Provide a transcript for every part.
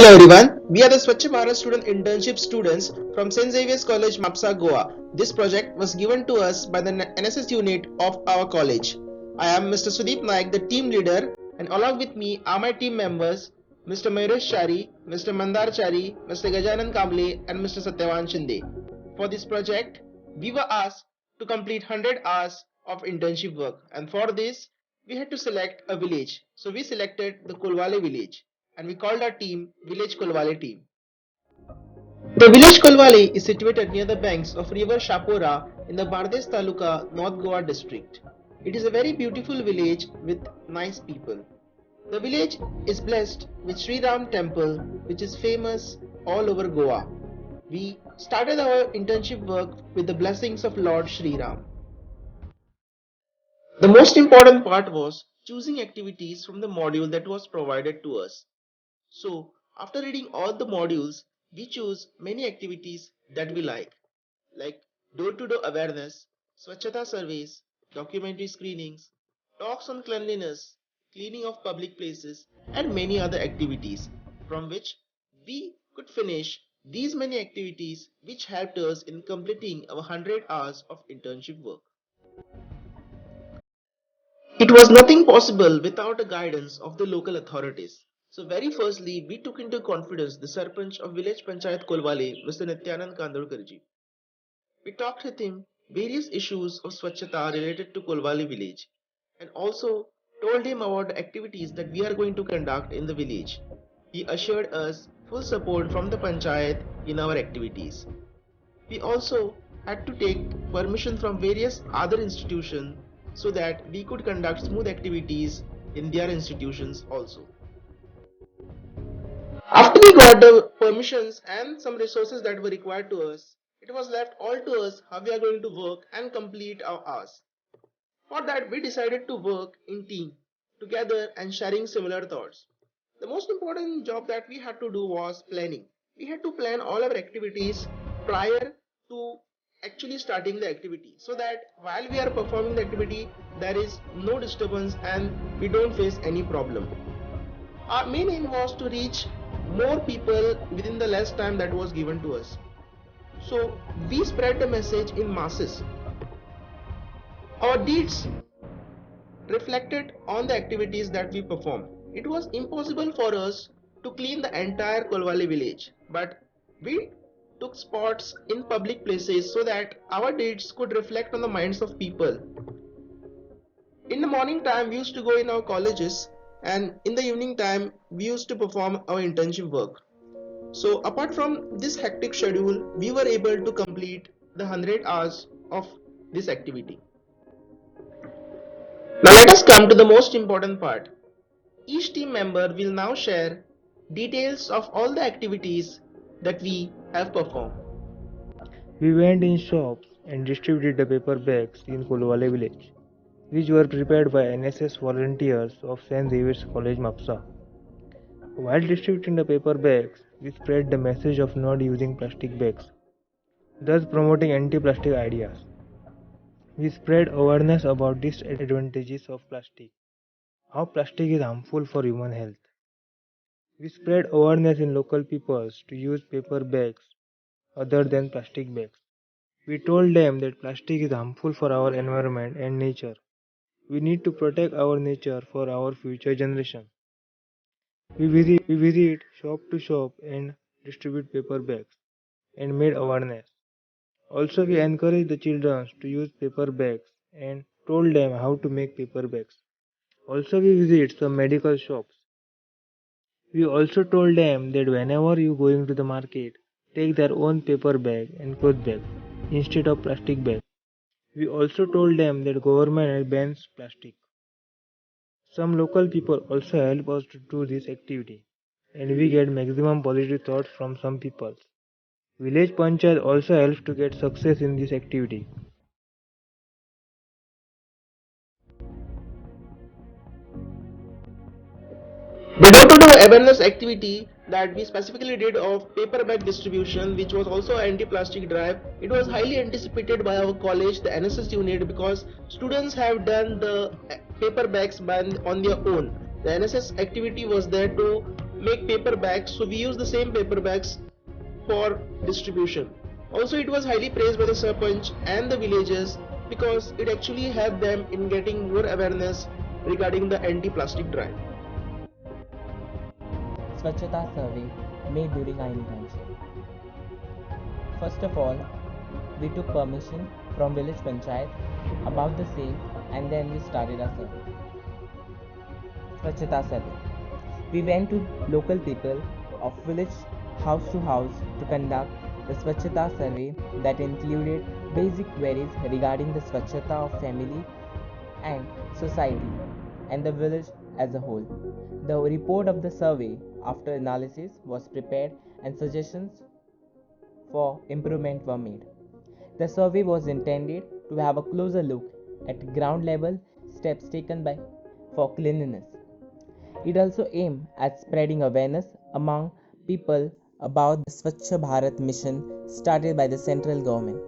Hello everyone, we are the Swachh Bharat student internship students from St. Xavier's College, Mapsa, Goa. This project was given to us by the NSS unit of our college. I am Mr. Sudeep Naik, the team leader, and along with me are my team members Mr. Mayuresh Chari, Mr. Mandar Chari, Mr. Gajanan Kamble, and Mr. Satyavan Shinde. For this project, we were asked to complete 100 hours of internship work, and for this, we had to select a village. So we selected the Kolwale village and we called our team Village Kolwale team. The village Kolwale is situated near the banks of river Shapora in the Bardesh Taluka, North Goa district. It is a very beautiful village with nice people. The village is blessed with Sri Ram temple which is famous all over Goa. We started our internship work with the blessings of Lord Sri Ram. The most important part was choosing activities from the module that was provided to us. So, after reading all the modules, we choose many activities that we like door-to-door awareness, Swachhata surveys, documentary screenings, talks on cleanliness, cleaning of public places, and many other activities, from which we could finish these many activities which helped us in completing our 100 hours of internship work. It was nothing possible without the guidance of the local authorities. So very firstly, we took into confidence the Sarpanch of village Panchayat Kolwale, Mr. Nityanand Kandolkarji. We talked with him various issues of Swachhata related to Kolwale village and also told him about the activities that we are going to conduct in the village. He assured us full support from the Panchayat in our activities. We also had to take permission from various other institutions so that we could conduct smooth activities in their institutions also. After we got the permissions and some resources that were required to us, it was left all to us how we are going to work and complete our hours. For that, we decided to work in team, together and sharing similar thoughts. The most important job that we had to do was planning. We had to plan all our activities prior to actually starting the activity so that while we are performing the activity, there is no disturbance and we don't face any problem. Our main aim was to reach more people within the less time that was given to us. So we spread the message in masses. Our deeds reflected on the activities that we performed. It was impossible for us to clean the entire Kolwale village, but we took spots in public places so that our deeds could reflect on the minds of people. In the morning time, we used to go in our colleges, and in the evening time, we used to perform our internship work. So, apart from this hectic schedule, we were able to complete the 100 hours of this activity. Now, let us come to the most important part. Each team member will now share details of all the activities that we have performed. We went in shops and distributed the paper bags in Kolwale village, which were prepared by NSS volunteers of St. Xavier's College, Mapsa. While distributing the paper bags, we spread the message of not using plastic bags, thus promoting anti-plastic ideas. We spread awareness about disadvantages of plastic, how plastic is harmful for human health. We spread awareness in local peoples to use paper bags other than plastic bags. We told them that plastic is harmful for our environment and nature. We need to protect our nature for our future generation. We visit shop to shop and distribute paper bags and made awareness. Also, we encourage the children to use paper bags and told them how to make paper bags. Also, we visit some medical shops. We also told them that whenever you going to the market, take their own paper bag and cloth bag instead of plastic bag. We also told them that government bans plastic. Some local people also help us to do this activity, and we get maximum positive thoughts from some people. Village Panchayat also helps to get success in this activity. The door-to-door awareness activity that we specifically did of paper bag distribution, which was also an anti-plastic drive, it was highly anticipated by our college, the NSS unit, because students have done the paper bags on their own. The NSS activity was there to make paper bags, so we use the same paper bags for distribution. Also, it was highly praised by the Sarpanch and the villagers because it actually helped them in getting more awareness regarding the anti-plastic drive. Swachhata survey made during our internship. First of all, we took permission from village panchayat about the same and then we started our survey. Swachhata survey. We went to local people of village house to house to conduct the Swachhata survey that included basic queries regarding the Swachhata of family and society and the village as a whole. The report of the survey after analysis was prepared and suggestions for improvement were made. The survey was intended to have a closer look at ground level steps taken by for cleanliness. It also aimed at spreading awareness among people about the Swachh Bharat mission started by the central government.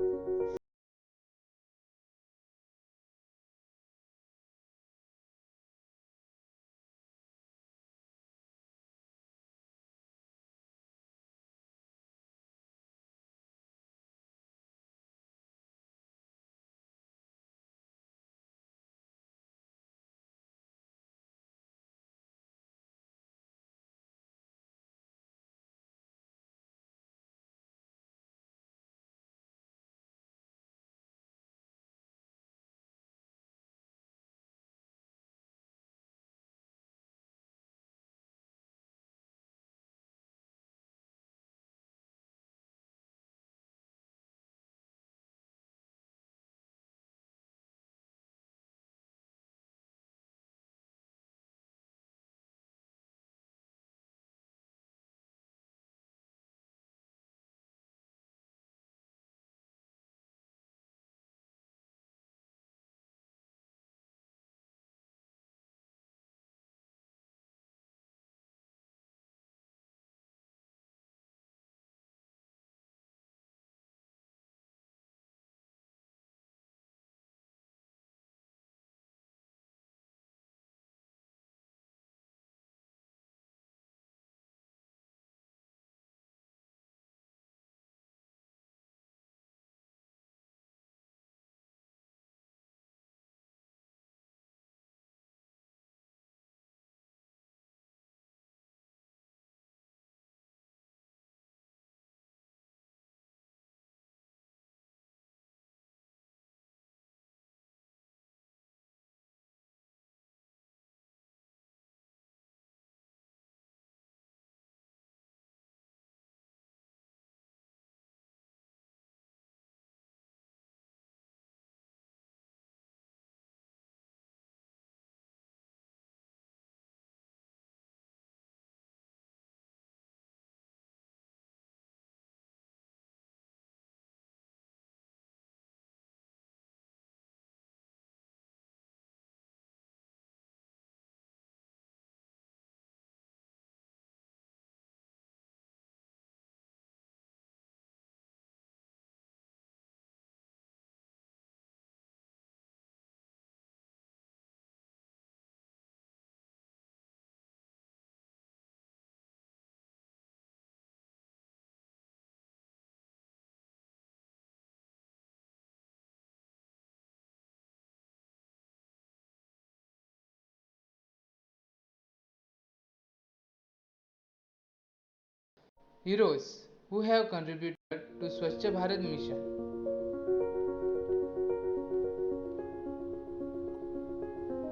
Heroes who have contributed to Swachh Bharat mission.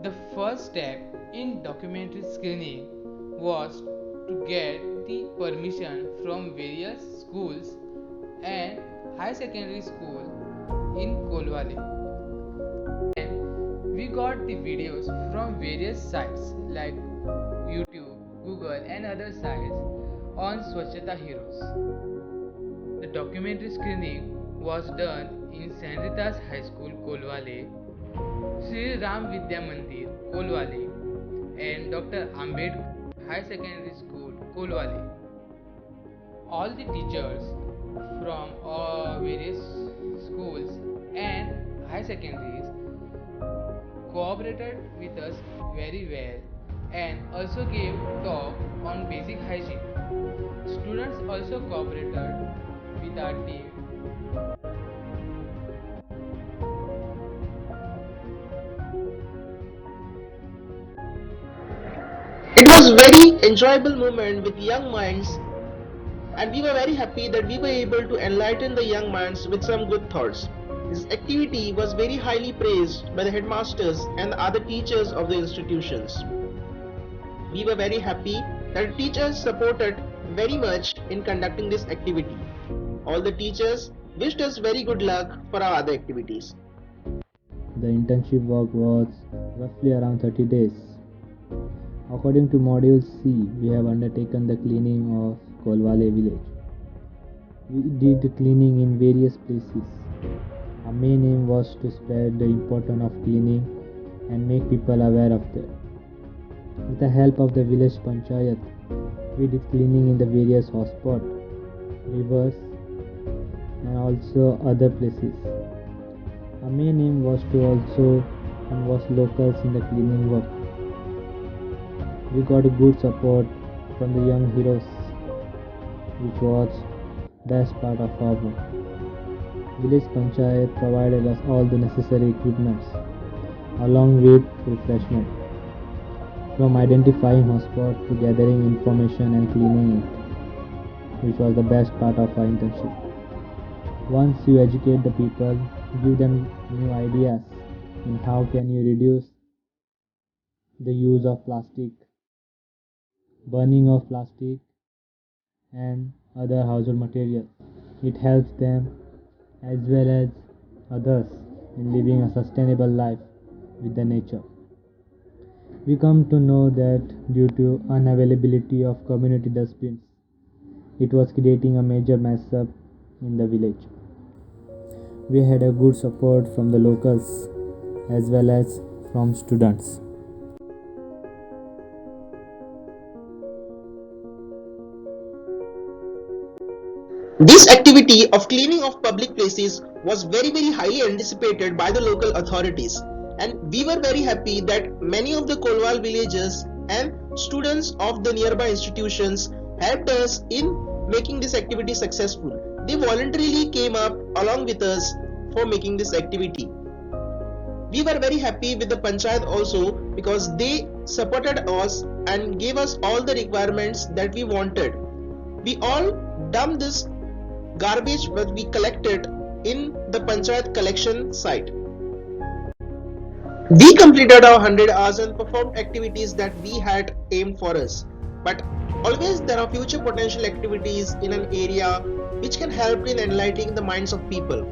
The first step in documentary screening was to get the permission from various schools and high secondary school in Kolwale. Then we got the videos from various sites like YouTube, Google and other sites on Swachhata Heroes. The documentary screening was done in St. Rita's High School, Kolwale, Sri Ram Vidya Mandir, Kolwale, and Dr. Ambedkar High Secondary School, Kolwale. All the teachers from various schools and high secondaries cooperated with us very well and also gave talk on basic hygiene. Students also cooperated with our team. It was very enjoyable moment with young minds, and we were very happy that we were able to enlighten the young minds with some good thoughts. This activity was very highly praised by the headmasters and the other teachers of the institutions. We were very happy that teachers supported very much in conducting this activity. All the teachers wished us very good luck for our other activities. The internship work was roughly around 30 days. According to Module C, we have undertaken the cleaning of Kolwale village. We did cleaning in various places. Our main aim was to spread the importance of cleaning and make people aware of that. With the help of the village panchayat, we did cleaning in the various hotspots, rivers, and also other places. Our main aim was to also involve locals in the cleaning work. We got a good support from the young heroes, which was best part of our work. Village Panchayat provided us all the necessary equipments along with refreshment. From identifying hotspot to gathering information and cleaning it, which was the best part of our internship. Once you educate the people, give them new ideas in how can you reduce the use of plastic, burning of plastic and other household materials. It helps them as well as others in living a sustainable life with the nature. We come to know that due to unavailability of community dustbins, it was creating a major mess up in the village. We had a good support from the locals as well as from students. This activity of cleaning of public places was very highly anticipated by the local authorities, and we were very happy that many of the Kolwal villagers and students of the nearby institutions helped us in making this activity successful. They voluntarily came up along with us for making this activity. We were very happy with the panchayat also because they supported us and gave us all the requirements that we wanted. We all dumped this garbage that we collected in the panchayat collection site. We completed our 100 hours and performed activities that we had aimed for us. But always there are future potential activities in an area which can help in enlightening the minds of people.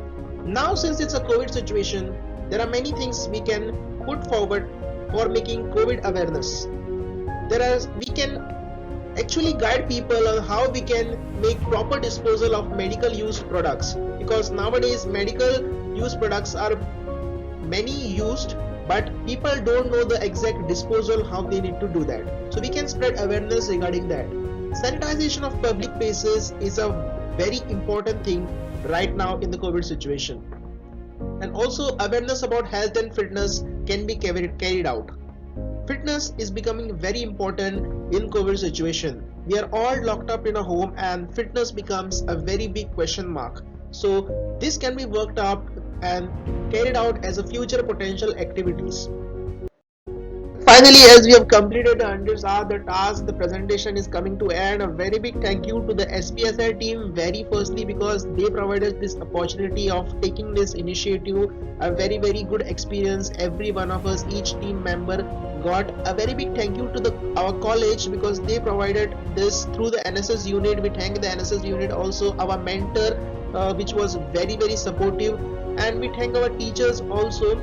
Now since it's a COVID situation, there are many things we can put forward for making COVID awareness. We can actually guide people on how we can make proper disposal of medical used products, because nowadays medical used products are many used, but people don't know the exact disposal, how they need to do that. So we can spread awareness regarding that. Sanitization of public places is a very important thing right now in the COVID situation, and also awareness about health and fitness can be carried out. Fitness is becoming very important in COVID situation. We are all locked up in a home and fitness becomes a very big question mark. So this can be worked up and carried out as a future potential activities. Finally, as we have completed the 100 hours, the task, the presentation is coming to end. A very big thank you to the SPSI team, very firstly, because they provided this opportunity of taking this initiative. A very good experience. Every one of us, each team member got a very big thank you to our college, because they provided this through the NSS unit. We thank the NSS unit, also our mentor, which was very supportive, and we thank our teachers also.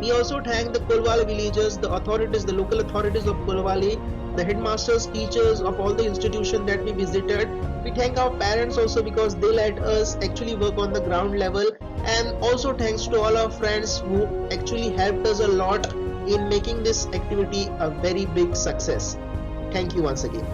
We also thank the Kolwale villagers, the authorities, the local authorities of Kolwale, the headmasters, teachers of all the institutions that we visited. We thank our parents also, because they let us actually work on the ground level, and also thanks to all our friends who actually helped us a lot in making this activity a very big success. Thank you once again.